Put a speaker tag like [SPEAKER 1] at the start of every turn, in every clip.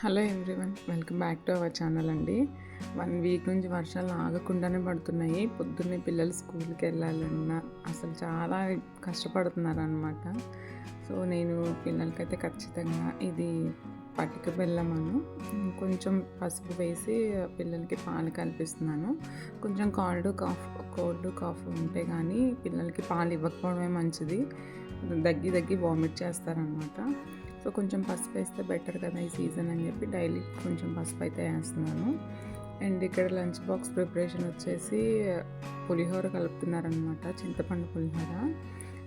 [SPEAKER 1] Hello everyone, welcome back to our channel అండి. 1 week నుంచి వర్షాలు ఆగకుండానే పడుతున్నాయి. పొద్దున్నే పిల్లలు స్కూల్కి వెళ్ళాలన్నా అసలు చాలా కష్టపడుతున్నారు అనమాట. సో నేను పిల్లలకైతే ఖచ్చితంగా ఇది పటిక బెల్లమను కొంచెం పసుపు వేసి పిల్లలకి పాలు కల్పిస్తున్నాను. కొంచెం కోల్డ్ కాఫ్ ఉంటే కానీ పిల్లలకి పాలు ఇవ్వకపోవడమే మంచిది. దగ్గి వామిట్ చేస్తారనమాట. సో కొంచెం పసుపు వేస్తే బెటర్ కదా ఈ సీజన్ అని చెప్పి డైలీ కొంచెం పసుపు అయితే వేస్తున్నాను. అండ్ ఇక్కడ లంచ్ బాక్స్ ప్రిపరేషన్ వచ్చేసి పులిహోర కలుపుతున్నారనమాట, చింతపండు పులిహోర.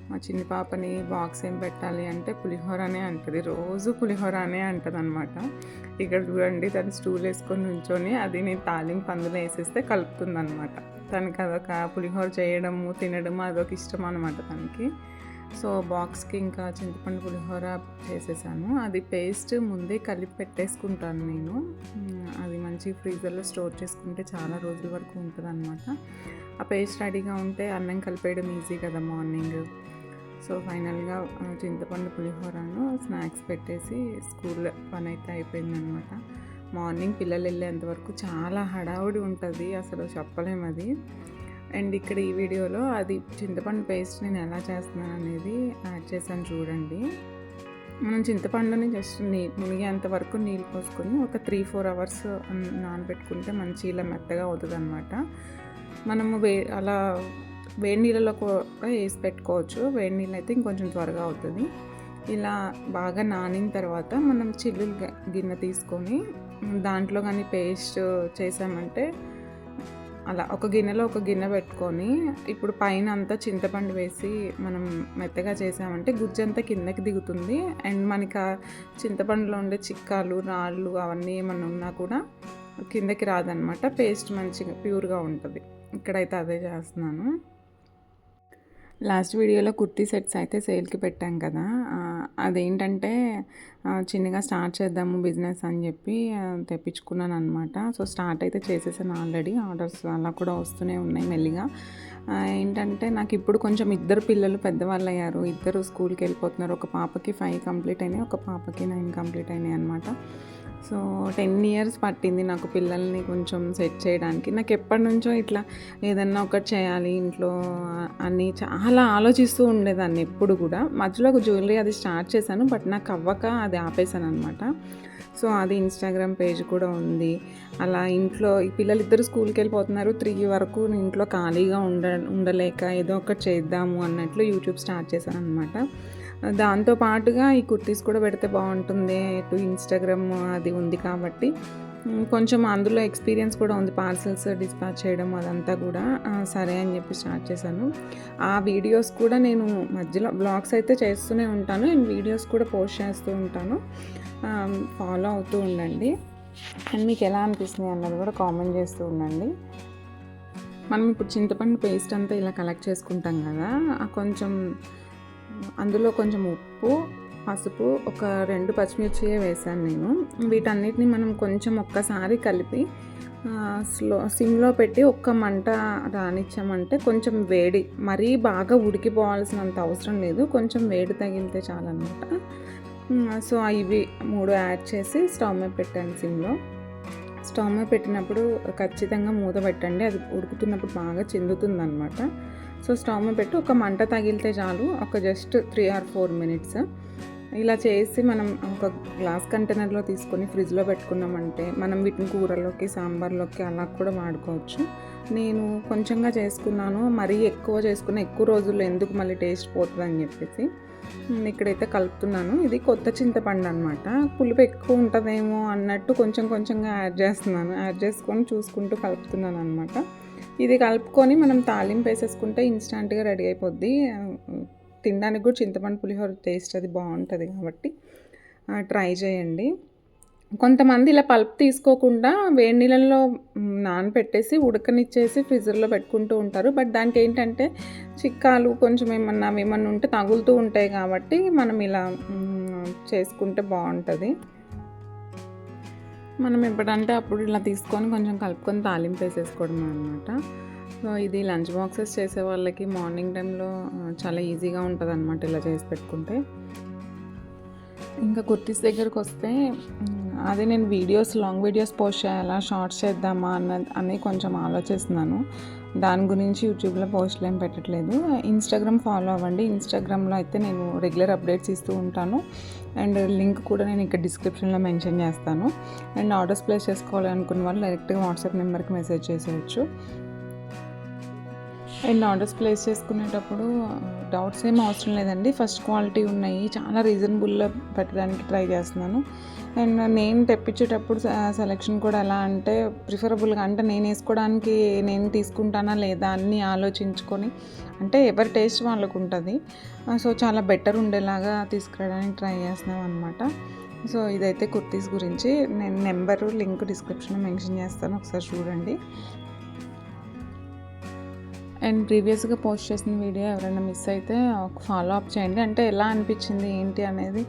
[SPEAKER 1] మా చిన్న పాపని బాక్స్ ఏం పెట్టాలి అంటే పులిహోర అనే అంటుంది, రోజు పులిహోర అనే అంటుంది అనమాట. ఇక్కడ చూడండి, తను స్టూల్ వేసుకొని నుంచొని అది నేను తాలింపు అందులో వేసేస్తే కలుపుతుంది అనమాట. తనకి అదొక పులిహోర చేయడము తినడము అదొక ఇష్టం అనమాట తనకి. సో బాక్స్కి ఇంకా చింతపండు పులిహోర చేసేసాను. అది పేస్ట్ ముందే కలిపి పెట్టేసుకుంటాను నేను. అది మంచి ఫ్రీజర్లో స్టోర్ చేసుకుంటే చాలా రోజుల వరకు ఉంటుంది అనమాట. ఆ పేస్ట్ రెడీగా ఉంటే అన్నం కలిపేయడం ఈజీ కదా మార్నింగ్. సో ఫైనల్గా చింతపండు పులిహోరను స్నాక్స్ పెట్టేసి స్కూల్ పని అయితే అయిపోయిందనమాట. మార్నింగ్ పిల్లలు వెళ్ళేంతవరకు చాలా హడావుడి ఉంటుంది, అసలు చెప్పలేము అది. అండ్ ఇక్కడ ఈ వీడియోలో అది చింతపండు పేస్ట్ నేను ఎలా చేస్తున్నాను అనేది యాడ్ చేశాను చూడండి. మనం చింతపండుని జస్ట్ మునిగేంత వరకు నీళ్ళు పోసుకొని ఒక 3-4 అవర్స్ నానబెట్టుకుంటే మంచి ఇలా మెత్తగా అవుతుంది అనమాట. మనము అలా వేడి నీళ్ళలో కూడా వేసి పెట్టుకోవచ్చు. వేడి నీళ్ళు అయితే ఇంకొంచెం త్వరగా అవుతుంది. ఇలా బాగా నానిన తర్వాత మనం చిల్లులు గిన్నె తీసుకొని దాంట్లో కానీ పేస్ట్ చేసామంటే అలా ఒక గిన్నెలో ఒక గిన్నె పెట్టుకొని ఇప్పుడు పైన అంతా చింతపండు వేసి మనం మెత్తగా చేసామంటే గుజ్జంతా కిందకి దిగుతుంది. అండ్ మనకి ఆ చింతపండులో ఉండే చిక్కాలు రాళ్ళు అవన్నీ ఏమన్నా ఉన్నా కూడా కిందకి రాదనమాట. పేస్ట్ మంచిగా ప్యూర్గా ఉంటుంది. ఇక్కడైతే అదే చేస్తున్నాను. లాస్ట్ వీడియోలో కుర్తీ సెట్స్ అయితే సేల్కి పెట్టాం కదా, అదేంటంటే చిన్నగా స్టార్ట్ చేద్దాము బిజినెస్ అని చెప్పి తెప్పించుకున్నాను అనమాట. సో స్టార్ట్ అయితే చేసేసాను ఆల్రెడీ. ఆర్డర్స్ అలా కూడా వస్తూనే ఉన్నాయి మెల్లిగా. ఏంటంటే నాకు ఇప్పుడు కొంచెం ఇద్దరు పిల్లలు పెద్దవాళ్ళు అయ్యారు, ఇద్దరు స్కూల్కి వెళ్ళిపోతున్నారు. ఒక పాపకి 5 కంప్లీట్ అయినాయి, ఒక పాపకి 9 కంప్లీట్ అయినాయి అనమాట. సో 10 ఇయర్స్ పట్టింది నాకు పిల్లల్ని కొంచెం సెట్ చేయడానికి. నాకు ఎప్పటి నుంచో ఇట్లా ఏదన్నా ఒకటి చేయాలి ఇంట్లో అని చాలా ఆలోచిస్తూ ఉండేదాన్ని ఎప్పుడు కూడా. మధ్యలో ఒక జ్యువెలరీ అది స్టార్ట్ చేశాను, బట్ నాకు అవ్వక అది ఆపేశాను అనమాట. సో అది ఇన్స్టాగ్రామ్ పేజ్ కూడా ఉంది. అలా ఇంట్లో ఈ పిల్లలిద్దరు స్కూల్కి వెళ్ళిపోతున్నారు, 3 వరకు ఇంట్లో ఖాళీగా ఉండలేక ఏదో ఒకటి చేద్దాము అన్నట్లు యూట్యూబ్ స్టార్ట్ చేశాను అనమాట. దాంతో పాటుగా ఈ కుర్తీస్ కూడా పెడితే బాగుంటుంది, ఇటు ఇన్స్టాగ్రామ్ అది ఉంది కాబట్టి కొంచెం అందులో ఎక్స్పీరియన్స్ కూడా ఉంది, పార్సల్స్ డిస్పాచ్ చేయడం అదంతా కూడా. సరే అని చెప్పి స్టార్ట్ చేశాను. ఆ వీడియోస్ కూడా నేను మధ్యలో బ్లాగ్స్ అయితే చేస్తూనే ఉంటాను, అండ్ వీడియోస్ కూడా పోస్ట్ చేస్తూ ఉంటాను. ఫాలో అవుతూ ఉండండి. అండ్ మీకు ఎలా అనిపిస్తుంది అన్నది కూడా కామెంట్ చేస్తూ ఉండండి. మనం ఇప్పుడు చింతపండు పేస్ట్ అంతా ఇలా కలెక్ట్ చేసుకుంటాం కదా, కొంచెం అందులో కొంచెం ఉప్పు, పసుపు, ఒక 2 పచ్చిమిర్చి వేసాను నేను. వీటన్నిటిని మనం కొంచెం ఒక్కసారి కలిపి సిమ్లో పెట్టి ఒక్క మంట రానిచ్చామంటే కొంచెం వేడి, మరీ బాగా ఉడికిపోవాల్సినంత అవసరం లేదు, కొంచెం వేడి తగిలితే చాలన్నమాట. సో ఇవి 3 యాడ్ చేసి స్టవ్ మీద పెట్టాను సిమ్లో. స్టవ్ మీద పెట్టినప్పుడు ఖచ్చితంగా మూత పెట్టండి, అది ఉడుకుతున్నప్పుడు బాగా చిందుతుంది అనమాట. సో స్టవ్ మీద పెట్టి ఒక మంట తగిలితే చాలు, ఒక జస్ట్ 3 or 4 minutes. ఇలా చేసి మనం ఒక గ్లాస్ కంటైనర్లో తీసుకొని ఫ్రిడ్జ్లో పెట్టుకున్నామంటే మనం వీటిని కూరలోకి సాంబార్లోకి అలా కూడా వాడుకోవచ్చు. నేను కొంచెంగా చేసుకున్నాను, మరీ ఎక్కువ చేసుకున్న ఎక్కువ రోజుల్లో ఎందుకు మళ్ళీ టేస్ట్ పోతుందని చెప్పేసి ఇక్కడైతే కలుపుతున్నాను. ఇది కొత్త చింతపండు అనమాట, పులుపు ఎక్కువ ఉంటుందేమో అన్నట్టు కొంచెంగా యాడ్ చేస్తున్నాను. యాడ్ చేసుకొని చూసుకుంటూ కలుపుతున్నాను అనమాట. ఇది కలుపుకొని మనం తాలింపు వేసేసుకుంటే ఇన్స్టెంట్గా రెడీ అయిపోద్ది. తినడానికి కూడా చింతపండు పులిహోర టేస్ట్ అది బాగుంటుంది కాబట్టి ట్రై చేయండి. కొంతమంది ఇలా పల్ప్ తీసుకోకుండా వేడి నీళ్ళల్లో నానబెట్టేసి ఉడకనిచ్చేసి ఫ్రీజర్లో పెట్టుకుంటూ ఉంటారు. బట్ దానికి ఏంటంటే చిక్కాలు కొంచెం ఏమన్నా ఉంటే తగులుతూ ఉంటాయి కాబట్టి మనం ఇలా చేసుకుంటే బాగుంటుంది. మనం ఎప్పుడంటే అప్పుడు ఇలా తీసుకొని కొంచెం కలుపుకొని తాలింపు వేసేసుకోవడం అనమాట. సో ఇది లంచ్ బాక్సెస్ చేసే వాళ్ళకి మార్నింగ్ టైంలో చాలా ఈజీగా ఉంటుంది అనమాట ఇలా చేసి పెట్టుకుంటే. ఇంకా కుర్తీస్ దగ్గరకు వస్తే అదే నేను లాంగ్ వీడియోస్ పోస్ట్ చేయాలా, షార్ట్స్ చేద్దామా అని కొంచెం ఆలోచిస్తున్నాను. దాని గురించి యూట్యూబ్లో పోస్టులు ఏం పెట్టట్లేదు. ఇన్స్టాగ్రామ్ ఫాలో అవ్వండి. ఇన్స్టాగ్రామ్లో అయితే నేను రెగ్యులర్ అప్డేట్స్ ఇస్తూ ఉంటాను. అండ్ లింక్ కూడా నేను ఇక్కడ డిస్క్రిప్షన్లో మెన్షన్ చేస్తాను. అండ్ ఆర్డర్స్ ప్లేస్ చేసుకోవాలి అనుకున్న వాళ్ళు డైరెక్ట్గా వాట్సాప్ నెంబర్కి మెసేజ్ చేసేయచ్చు. అండ్ ఆర్డర్స్ ప్లేస్ చేసుకునేటప్పుడు డౌట్స్ ఏం అవసరం లేదండి. ఫస్ట్ క్వాలిటీ ఉన్నాయి, చాలా రీజనబుల్లో పెట్టడానికి ట్రై చేస్తున్నాను. అండ్ నేను తెప్పించేటప్పుడు సెలెక్షన్ కూడా ఎలా అంటే ప్రిఫరబుల్గా, అంటే నేను వేసుకోవడానికి నేను తీసుకుంటానా లేదా అన్నీ ఆలోచించుకొని, అంటే ఎవరి టేస్ట్ వాళ్ళకు ఉంటుంది. సో చాలా బెటర్ ఉండేలాగా తీసుకురావడానికి ట్రై చేస్తున్నాం అనమాట. సో ఇదైతే కుర్తీస్ గురించి. నేను నెంబరు లింక్ డిస్క్రిప్షన్లో మెన్షన్ చేస్తాను, ఒకసారి చూడండి. అండ్ ప్రీవియస్గా పోస్ట్ చేసిన వీడియో ఎవరైనా మిస్ అయితే ఒక ఫాలో అప్ చేయండి. అంటే ఎలా అనిపించింది ఏంటి అనేది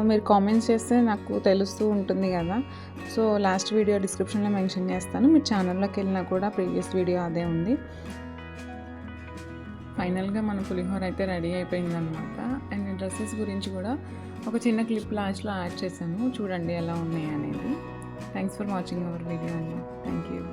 [SPEAKER 1] మీరు కామెంట్స్ చేస్తే నాకు తెలుస్తూ ఉంటుంది కదా. సో లాస్ట్ వీడియో డిస్క్రిప్షన్లో మెన్షన్ చేస్తాను. మీరు ఛానల్లోకి వెళ్ళినా కూడా ప్రీవియస్ వీడియో అదే ఉంది. ఫైనల్గా మన పులిహోర అయితే రెడీ అయిపోయిందనమాట. అండ్ డ్రెస్సెస్ గురించి కూడా ఒక చిన్న క్లిప్ లాస్ట్లో యాడ్ చేశాను, చూడండి ఎలా ఉన్నాయి అనేది. Thanks for watching our video అండి. Thank you.